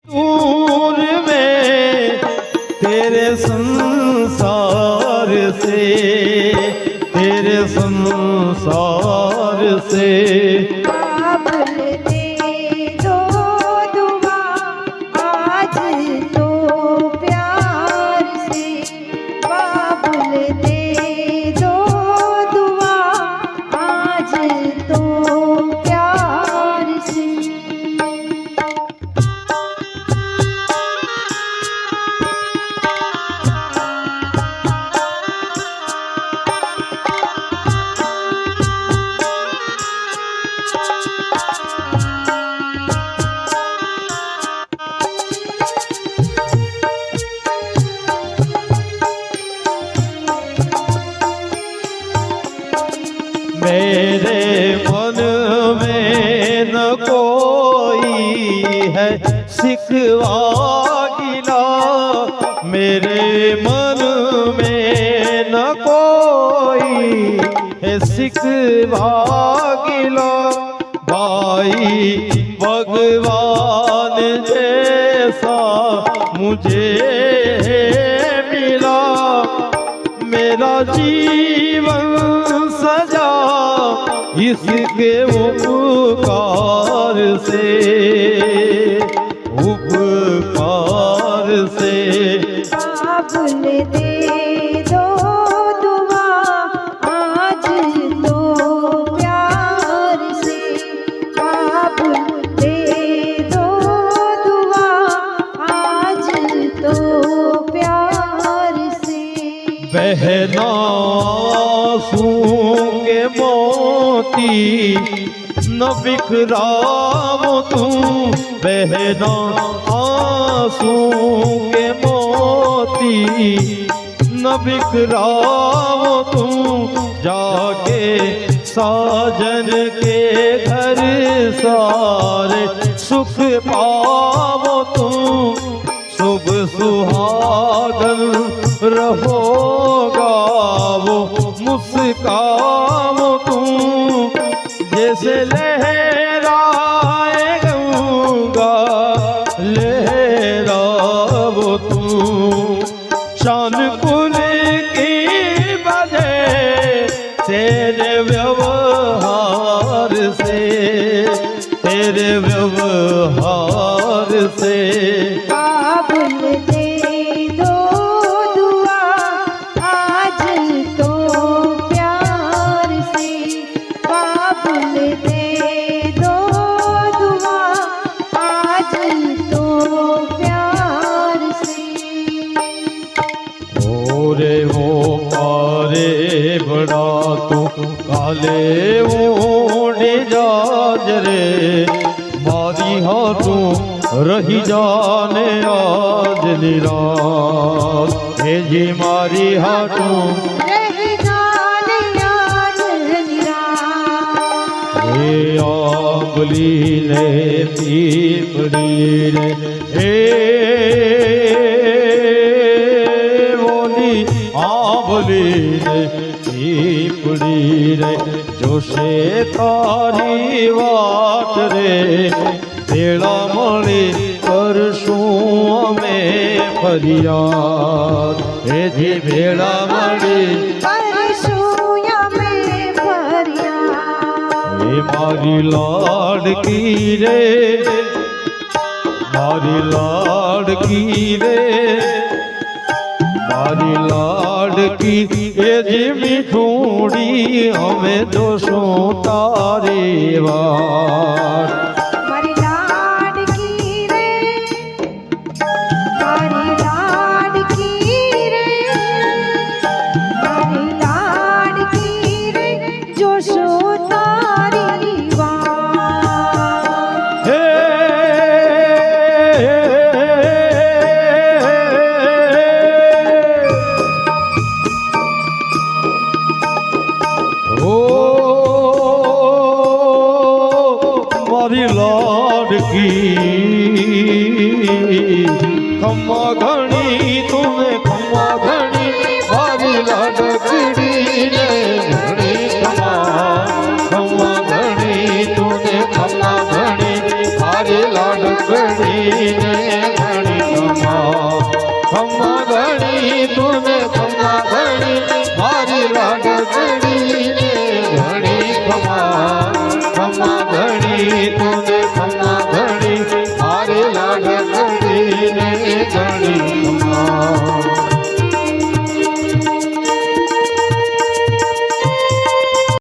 दूर में तेरे संसार से, तेरे संसार से बाबुल दे दो दुआ आज तो प्यार से, बाबुल दे दो दुआ आज तो प्यार से। मेरे मन में न कोई है सिकवा गिला, मेरे मन में न कोई है सिकवा गिला। भाई भगवान जैसा मुझे मिला, मेरा जीवन सजा इसके उपकार से, उपकार से। बाबुल दे दो दुआ आज तो प्यार से, बाबुल दे दो दुआ आज तो प्यार से। बहना आंसू के मोती न बिखराओ तुम, बहना आंसू के मोती न बिखराओ तुम। जाके साजन के घर सारे सुख पाओ तुम, शुभ सुहागन रहोगा वो मुस्काओ तुम। जैसे लहराए गंगा लहराओ तुम, शान कुल की बजे तेरे व्यवहार से, तेरे व्यवहार से। बाबुल दे दो दुआ आज तो प्यार से, बाबुल दे दो दुआ आज तो प्यार से। ओरे वो पारे बड़ा तू काले ओढ़े जाजरे, मारी हाथों रही जाने आज निराश। हे जी मारी हाथों रही जाने आज निराश। हे आंबली ने पीपड़ी ने, हे बोली आंबली ने पीपड़ी रे, जोशे तारी वाट रे। तेड़ा मळे करशुं अमे फरियाद, हे जी भेड़ा मळे करशुं अमे फरियाद। हे मारी लाडकी रे, मारी लाडकी रे, मारी लाडकी। ए जी मीठूड़ी हमें दोषों तारे वार। मारी लाडकी रे, मारी लाडकी रे, मारी लाडकी रे, जोशो तारी वार। हे ओ मारी लाडकी, खम्मा घणी तुम्हें खम्मा घणी, मारी लाडकी ने घणी खम्मा, खम्मा घणी तूने खम्मा घणी, मारी लाडकी લાડકડી ને ઘણી ખમા ઘણી તુને ખમા ઘણી મારી લાડકડી ને ઘણી ખમા ઘણી તું